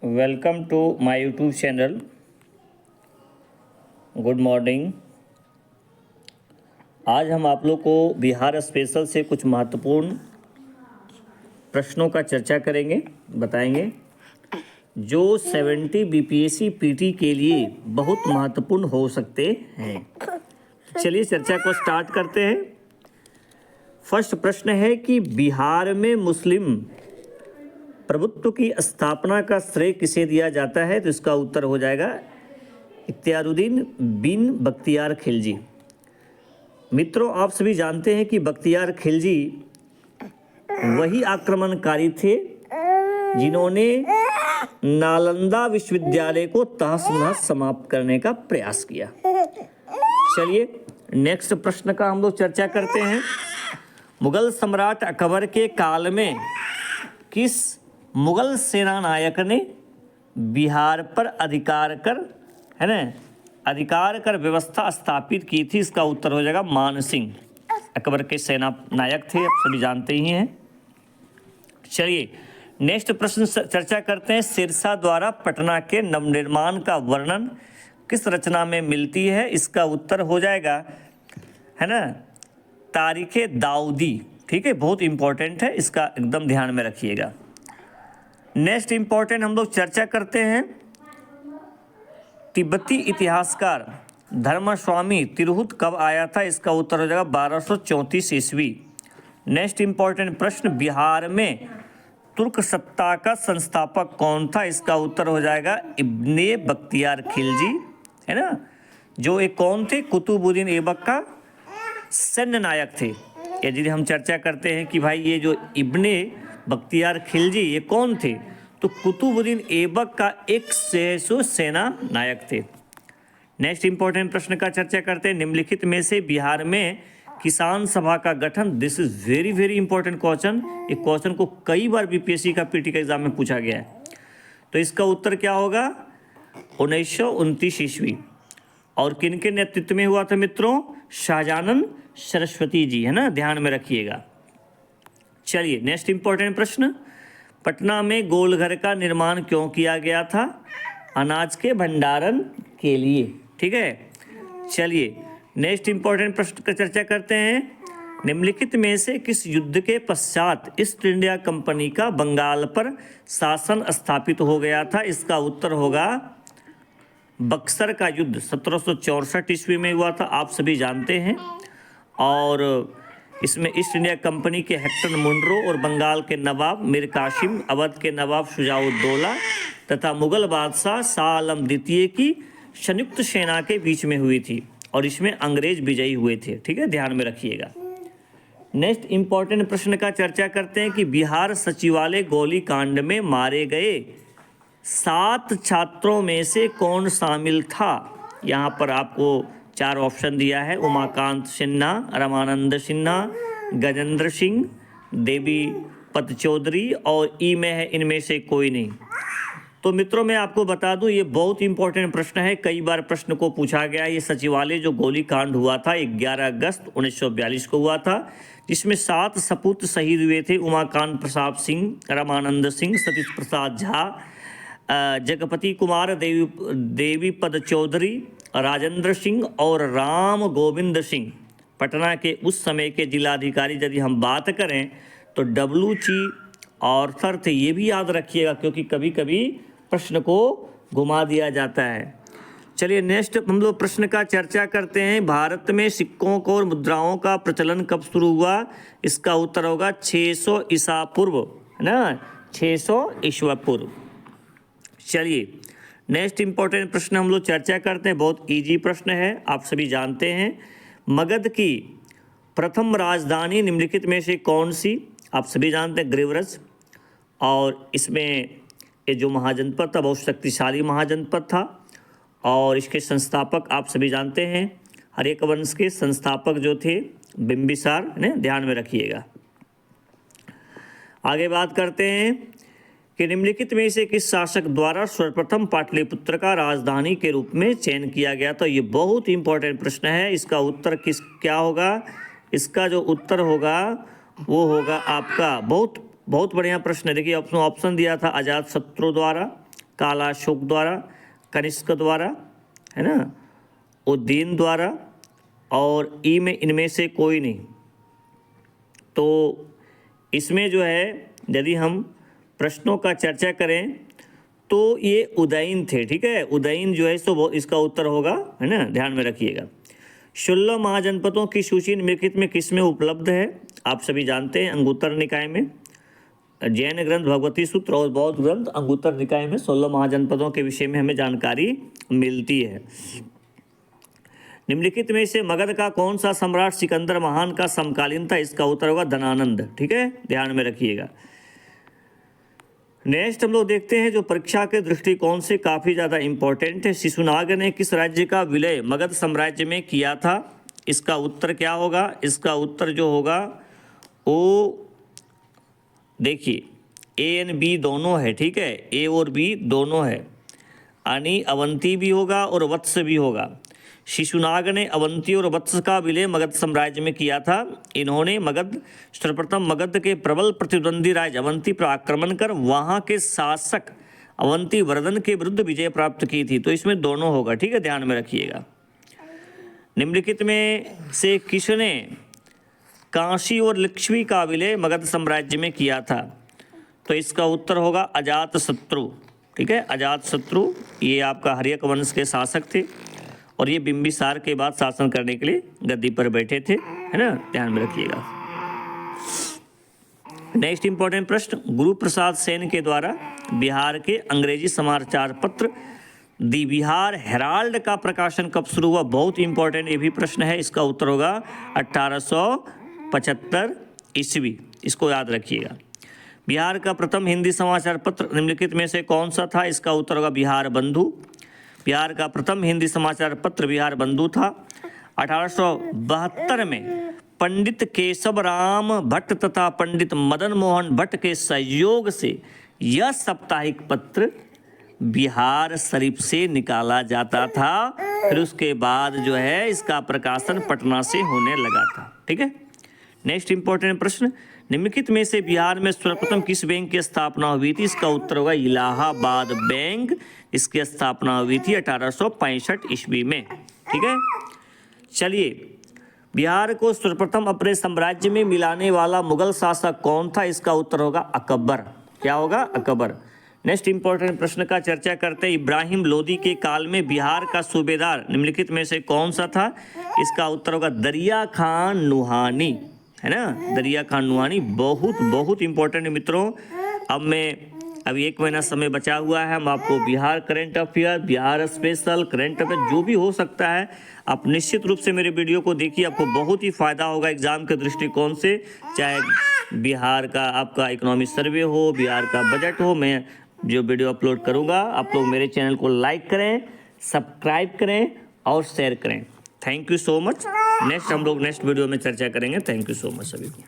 Welcome to my YouTube channel. Good morning. आज हम आप लोग को बिहार स्पेशल से कुछ महत्वपूर्ण प्रश्नों का चर्चा करेंगे, बताएंगे जो 70 बीपीएससी पीटी के लिए बहुत महत्वपूर्ण हो सकते हैं। चलिए चर्चा को स्टार्ट करते हैं। फर्स्ट प्रश्न है कि बिहार में मुस्लिम प्रभुत्व की स्थापना का श्रेय किसे दिया जाता है, तो इसका उत्तर हो जाएगा इख्तियारुद्दीन बिन बख्तियार खिलजी। मित्रों, आप सभी जानते हैं कि बख्तियार खिलजी वही आक्रमणकारी थे जिन्होंने नालंदा विश्वविद्यालय को तहस-नहस समाप्त करने का प्रयास किया। चलिए नेक्स्ट प्रश्न का हम लोग चर्चा करते हैं। मुगल सम्राट अकबर के काल में किस मुगल सेना नायक ने बिहार पर अधिकार कर व्यवस्था स्थापित की थी? इसका उत्तर हो जाएगा मान सिंह। अकबर के सेना नायक थे, आप सभी जानते ही हैं। चलिए नेक्स्ट प्रश्न चर्चा करते हैं। सिरसा द्वारा पटना के नवनिर्माण का वर्णन किस रचना में मिलती है? इसका उत्तर हो जाएगा तारीखे दाऊदी। ठीक है, बहुत इंपॉर्टेंट है, इसका एकदम ध्यान में रखिएगा। नेक्स्ट इंपॉर्टेंट हम लोग चर्चा करते हैं। तिब्बती इतिहासकार धर्मस्वामी तिरहुत कब आया था? इसका उत्तर हो जाएगा 1234 ईस्वी। नेक्स्ट इंपॉर्टेंट प्रश्न, बिहार में तुर्क सत्ता का संस्थापक कौन था? इसका उत्तर हो जाएगा इब्ने बख्तियार खिलजी, है ना, जो एक कौन थे? कुतुबुद्दीन ऐबक का सैन्य नायक थे। यदि हम चर्चा करते हैं कि भाई ये जो इब्ने बख्तियार खिलजी ये कौन थे, तो कुतुबुद्दीन ऐबक का एक सेना नायक थे। नेक्स्ट इंपॉर्टेंट प्रश्न का चर्चा करते हैं। निम्नलिखित में से बिहार में किसान सभा का गठन, this is very very important question. एक क्वेश्चन को कई बार बीपीएससी का पीटी का एग्जाम में पूछा गया है, तो इसका उत्तर क्या होगा? 1929 ईस्वी। और किनके नेतृत्व में हुआ था मित्रों? शाहजानंद सरस्वती जी, है ना, ध्यान में रखिएगा। चलिए नेक्स्ट इंपॉर्टेंट प्रश्न, पटना में गोलघर का निर्माण क्यों किया गया था? अनाज के भंडारण के लिए। ठीक है, चलिए नेक्स्ट इंपॉर्टेंट प्रश्न का चर्चा करते हैं। निम्नलिखित में से किस युद्ध के पश्चात ईस्ट इंडिया कंपनी का बंगाल पर शासन स्थापित हो गया था? इसका उत्तर होगा बक्सर का युद्ध 1764 ईस्वी में हुआ था, आप सभी जानते हैं। और इसमें ईस्ट इंडिया कंपनी के हेक्टर मुनरो और बंगाल के नवाब मीर कासिम, अवध के नवाब शुजाउद्दौला तथा मुगल बादशाह शाह आलम द्वितीय की संयुक्त सेना के बीच में हुई थी और इसमें अंग्रेज विजयी हुए थे। ठीक है, ध्यान में रखिएगा। नेक्स्ट इंपॉर्टेंट प्रश्न का चर्चा करते हैं कि बिहार सचिवालय गोलीकांड में मारे गए 7 छात्रों में से कौन शामिल था? यहाँ पर आपको 4 ऑप्शन दिया है, उमाकांत सिन्हा, रामानंद सिन्हा, गजेंद्र सिंह, देवी पद चौधरी और ई में है इनमें से कोई नहीं। तो मित्रों मैं आपको बता दूं ये बहुत इंपॉर्टेंट प्रश्न है, कई बार प्रश्न को पूछा गया। ये सचिवालय जो गोलीकांड हुआ था 11 अगस्त 1942 को हुआ था, जिसमें 7 सपूत शहीद हुए थे। उमाकांत प्रसाद सिंह, रामानंद सिंह, सतीश प्रसाद झा, जगपति कुमार, देवी पद चौधरी, राजेंद्र सिंह और राम गोविंद सिंह। पटना के उस समय के जिलाधिकारी यदि हम बात करें तो डब्ल्यू.ची. आर्थर थे, ये भी याद रखिएगा क्योंकि कभी कभी प्रश्न को घुमा दिया जाता है। चलिए नेक्स्ट हम लोग प्रश्न का चर्चा करते हैं। भारत में सिक्कों को और मुद्राओं का प्रचलन कब शुरू हुआ? इसका उत्तर होगा 600 ईसा पूर्व, है ना, 600 ईसा पूर्व। चलिए नेक्स्ट इंपॉर्टेंट प्रश्न हम लोग चर्चा करते हैं, बहुत इजी प्रश्न है, आप सभी जानते हैं। मगध की प्रथम राजधानी निम्नलिखित में से कौन सी? आप सभी जानते हैं गिरिव्रज। और इसमें ये जो महाजनपद था बहुत शक्तिशाली महाजनपद था और इसके संस्थापक आप सभी जानते हैं हर्यक वंश के संस्थापक जो थे बिंबिसार, ने ध्यान में रखिएगा। आगे बात करते हैं कि निम्नलिखित में से किस शासक द्वारा सर्वप्रथम पाटलिपुत्र का राजधानी के रूप में चयन किया गया? तो ये बहुत इंपॉर्टेंट प्रश्न है, इसका उत्तर क्या होगा? इसका जो उत्तर होगा वो होगा आपका बहुत बढ़िया प्रश्न है। देखिए ऑप्शन दिया था अजातशत्रु द्वारा, कालाशोक द्वारा, कनिष्क द्वारा, है ना, उद्दीन द्वारा, और ई में इनमें से कोई नहीं। तो इसमें जो है यदि हम प्रश्नों का चर्चा करें तो ये उदयन थे, ठीक है, उदयन जो है सो इसका उत्तर होगा, है ना, ध्यान में रखिएगा। 16 महाजनपदों की सूची निम्नलिखित में किस में उपलब्ध है? आप सभी जानते हैं अंगुत्तर निकाय में, जैन ग्रंथ भगवती सूत्र और बौद्ध ग्रंथ अंगुत्तर निकाय में 16 महाजनपदों के विषय में हमें जानकारी मिलती है। निम्नलिखित में से मगध का कौन सा सम्राट सिकंदर महान का समकालीन था? इसका उत्तर होगा धनानंद, ठीक है, ध्यान में रखिएगा। नेक्स्ट हम लोग देखते हैं जो परीक्षा के दृष्टिकोण से काफ़ी ज़्यादा इम्पोर्टेंट है। शिशुनाग ने किस राज्य का विलय मगध साम्राज्य में किया था? इसका उत्तर क्या होगा? इसका उत्तर जो होगा वो देखिए ए एंड बी दोनों है, ठीक है, ए और बी दोनों है, यानी अवंती भी होगा और वत्स भी होगा। शिशुनाग ने अवंती और वत्स का विलय मगध साम्राज्य में किया था। इन्होंने सर्वप्रथम मगध के प्रबल प्रतिद्वंदी राज्य अवंती पर आक्रमण कर वहां के शासक अवंती वर्धन के विरुद्ध विजय प्राप्त की थी। तो इसमें दोनों होगा, ठीक है, ध्यान में रखिएगा। निम्नलिखित में से किसने काशी और लिच्छवी का विलय मगध साम्राज्य में किया था? तो इसका उत्तर होगा अजातशत्रु, ठीक है, अजातशत्रु। ये आपका हर्यक वंश के शासक थे और ये बिंबिसार के बाद शासन करने के लिए गद्दी पर बैठे थे, है ना, ध्यान में रखिएगा। नेक्स्ट इंपॉर्टेंट प्रश्न, गुरु प्रसाद सेन के द्वारा बिहार के अंग्रेजी समाचार पत्र दी बिहार हेराल्ड का प्रकाशन कब शुरू हुआ? बहुत इंपॉर्टेंट ये भी प्रश्न है। इसका उत्तर होगा 1875 ईस्वी, इसको याद रखिएगा। बिहार का प्रथम हिंदी समाचार पत्र निम्नलिखित में से कौन सा था? इसका उत्तर होगा बिहार बंधु। बिहार का प्रथम हिंदी समाचार पत्र बिहार बंधु था। 1872 में पंडित केशव राम भट्ट तथा पंडित मदन मोहन भट्ट के सहयोग से यह साप्ताहिक पत्र बिहार शरीफ से निकाला जाता था। फिर उसके बाद जो है इसका प्रकाशन पटना से होने लगा था, ठीक है। नेक्स्ट इंपॉर्टेंट प्रश्न, निम्नलिखित में से बिहार में सर्वप्रथम किस बैंक की स्थापना हुई थी? इसका उत्तर होगा इलाहाबाद बैंक। इसकी स्थापना हुई थी 1865 ईस्वी में, ठीक है। चलिए, बिहार को सर्वप्रथम अपने साम्राज्य में मिलाने वाला मुगल शासक कौन था? इसका उत्तर होगा अकबर। क्या होगा? अकबर। नेक्स्ट इंपॉर्टेंट प्रश्न का चर्चा करते हैं। इब्राहिम लोदी के काल में बिहार का सूबेदार निम्नलिखित में से कौन सा था? इसका उत्तर होगा दरिया खान नुहानी, है ना, दरिया खान नुहानी। बहुत बहुत इंपॉर्टेंट है मित्रों। अब मैं अभी 1 महीना समय बचा हुआ है, हम आपको Bihar current affair, Bihar special current affair जो भी हो सकता है आप निश्चित रूप से मेरे वीडियो को देखिए, आपको बहुत ही फायदा होगा एग्जाम के दृष्टिकोण से। चाहे बिहार का आपका इकोनॉमिक सर्वे हो, बिहार का बजट हो, मैं जो वीडियो अपलोड करूँगा आप लोग मेरे चैनल को लाइक करें, सब्सक्राइब करें और शेयर करें। Thank you so much. Next हम लोग नेक्स्ट वीडियो में चर्चा करेंगे। थैंक यू सो मच सभी को।